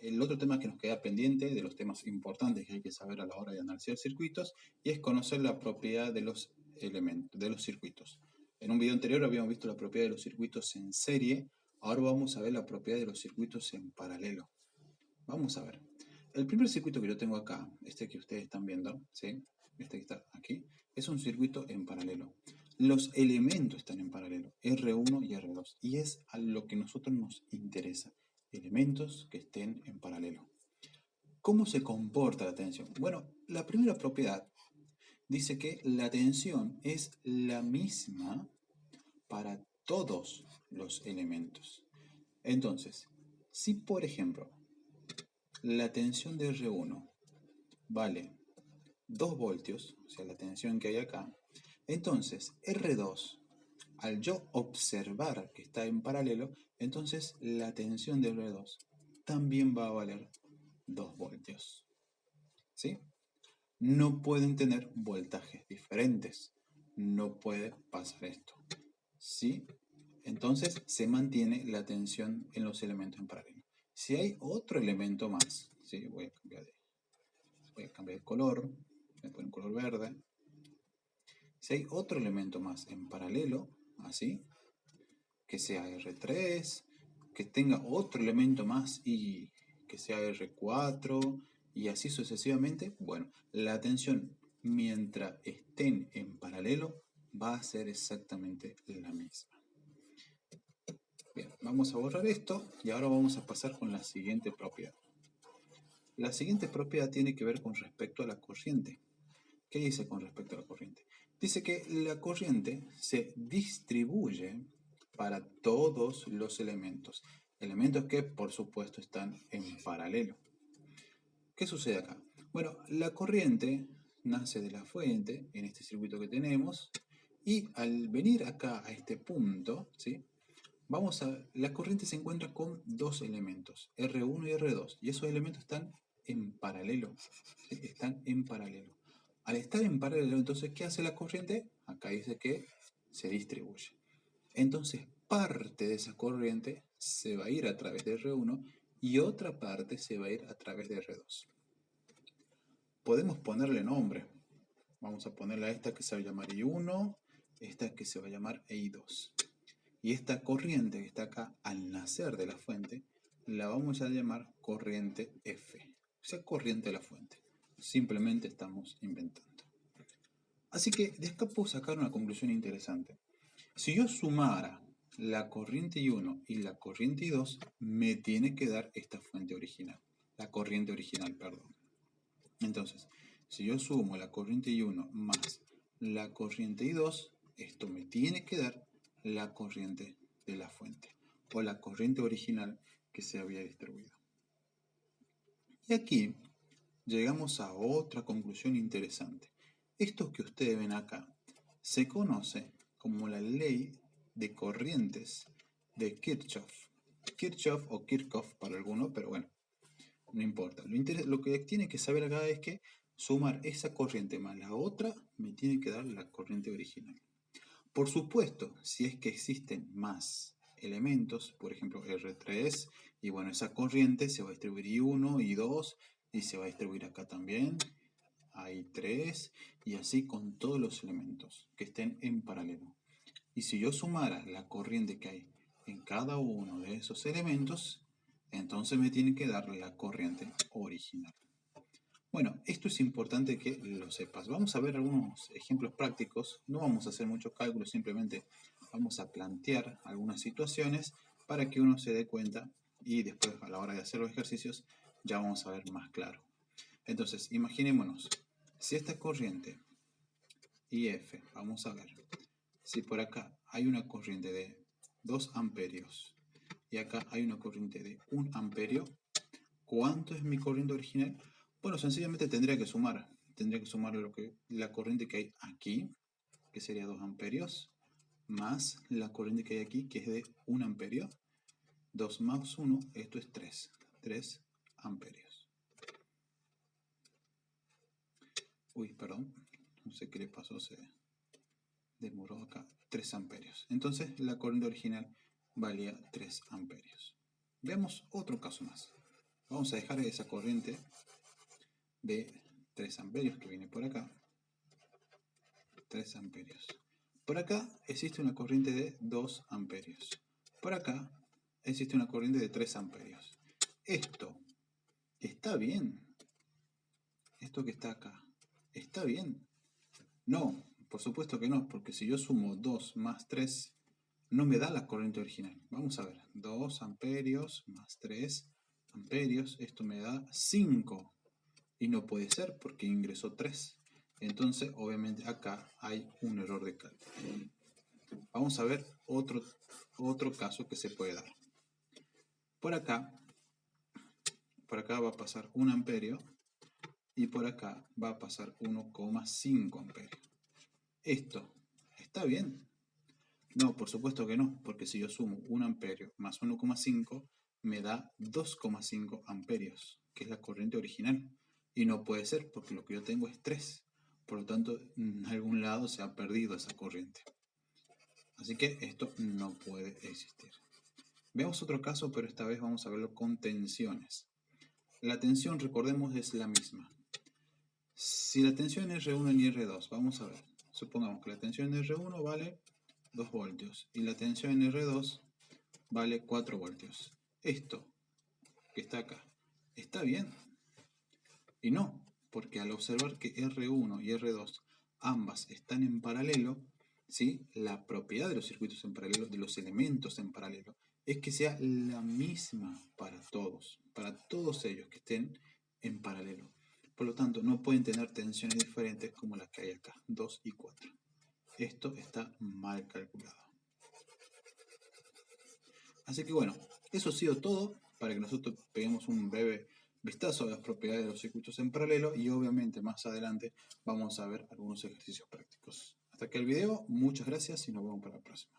el otro tema que nos queda pendiente, de los temas importantes que hay que saber a la hora de analizar circuitos, y es conocer la propiedad de los elementos, de los circuitos. En un video anterior habíamos visto la propiedad de los circuitos en serie, ahora vamos a ver la propiedad de los circuitos en paralelo. Vamos a ver. El primer circuito que yo tengo acá, este que ustedes están viendo, ¿sí? Este que está aquí, es un circuito en paralelo. Los elementos están en paralelo, R1 y R2, y es a lo que a nosotros nos interesa, elementos que estén en paralelo. ¿Cómo se comporta la tensión? Bueno, la primera propiedad dice que la tensión es la misma para todos los elementos. Entonces, si por ejemplo la tensión de R1 vale 2 voltios, o sea, la tensión que hay acá, entonces R2, al yo observar que está en paralelo, entonces la tensión de R2 también va a valer 2 voltios. ¿Sí? No pueden tener voltajes diferentes. No puede pasar esto. ¿Sí? Entonces se mantiene la tensión en los elementos en paralelo. Si hay otro elemento más, ¿sí? Voy a cambiar el color, voy a poner un color verde. Si hay otro elemento más en paralelo, así, que sea R3, que tenga otro elemento más y que sea R4 y así sucesivamente, bueno, la tensión mientras estén en paralelo va a ser exactamente la misma. Bien, vamos a borrar esto y ahora vamos a pasar con la siguiente propiedad. La siguiente propiedad tiene que ver con respecto a la corriente. ¿Qué dice con respecto a la corriente? Dice que la corriente se distribuye para todos los elementos. Elementos que, por supuesto, están en paralelo. ¿Qué sucede acá? Bueno, la corriente nace de la fuente, en este circuito que tenemos, y al venir acá a este punto, ¿sí? La corriente se encuentra con dos elementos, R1 y R2, y esos elementos están en paralelo, ¿sí? Están en paralelo. Al estar en paralelo, entonces, ¿qué hace la corriente? Acá dice que se distribuye. Entonces, parte de esa corriente se va a ir a través de R1 y otra parte se va a ir a través de R2. Podemos ponerle nombre. Vamos a ponerle a esta que se va a llamar I1, esta que se va a llamar I2. Y esta corriente que está acá al nacer de la fuente, la vamos a llamar corriente F. O sea, corriente de la fuente. Simplemente estamos inventando. Así que de acá puedo sacar una conclusión interesante. Si yo sumara la corriente I1 y la corriente I2, me tiene que dar esta fuente original. La corriente original, perdón. Entonces, si yo sumo la corriente I1 más la corriente I2, esto me tiene que dar la corriente de la fuente o la corriente original que se había distribuido. Y aquí llegamos a otra conclusión interesante. Esto que ustedes ven acá se conoce como la ley de corrientes de Kirchhoff. Kirchhoff o Kirchhoff para algunos, pero bueno, no importa. Lo que tiene que saber acá es que sumar esa corriente más la otra me tiene que dar la corriente original. Por supuesto, si es que existen más elementos, por ejemplo R3, y bueno, esa corriente se va a distribuir I1, I2, y se va a distribuir acá también, I3, y así con todos los elementos que estén en paralelo. Y si yo sumara la corriente que hay en cada uno de esos elementos, entonces me tiene que dar la corriente original. Bueno, esto es importante que lo sepas. Vamos a ver algunos ejemplos prácticos. No vamos a hacer muchos cálculos, simplemente vamos a plantear algunas situaciones para que uno se dé cuenta y después a la hora de hacer los ejercicios ya vamos a ver más claro. Entonces, imaginémonos, si esta corriente IF, vamos a ver, si por acá hay una corriente de 2 amperios y acá hay una corriente de 1 amperio, ¿cuánto es mi corriente original? Bueno, sencillamente tendría que sumar la corriente que hay aquí, que sería 2 amperios, más la corriente que hay aquí, que es de 1 amperio. 2 más 1, esto es 3 amperios. Uy, perdón, no sé qué le pasó, se demoró acá, 3 amperios. Entonces la corriente original valía 3 amperios. Veamos otro caso más. Vamos a dejar esa corriente de 3 amperios que viene por acá. 3 amperios. Por acá existe una corriente de 2 amperios. Por acá existe una corriente de 3 amperios. Esto está bien. Esto que está acá, ¿está bien? No, por supuesto que no, porque si yo sumo 2 más 3, no me da la corriente original. Vamos a ver, 2 amperios más 3 amperios, esto me da 5. Y no puede ser porque ingresó 3. Entonces, obviamente, acá hay un error de cálculo. Vamos a ver otro caso que se puede dar. Por acá va a pasar 1 amperio y por acá va a pasar 1,5 amperios. ¿Esto está bien? No, por supuesto que no, porque si yo sumo 1 amperio más 1,5 me da 2,5 amperios, que es la corriente original. Y no puede ser porque lo que yo tengo es 3. Por lo tanto, en algún lado se ha perdido esa corriente. Así que esto no puede existir. Veamos otro caso, pero esta vez vamos a verlo con tensiones. La tensión, recordemos, es la misma. Si la tensión es R1 y R2, vamos a ver. Supongamos que la tensión en R1 vale 2 voltios y la tensión en R2 vale 4 voltios. Esto que está acá, ¿está bien? Y no, porque al observar que R1 y R2 ambas están en paralelo, ¿sí? La propiedad de los circuitos en paralelo, de los elementos en paralelo, es que sea la misma para todos ellos que estén en paralelo. Por lo tanto, no pueden tener tensiones diferentes como las que hay acá, 2 y 4. Esto está mal calculado. Así que bueno, eso ha sido todo para que nosotros peguemos un breve vistazo a las propiedades de los circuitos en paralelo y obviamente más adelante vamos a ver algunos ejercicios prácticos. Hasta aquí el video, muchas gracias y nos vemos para la próxima.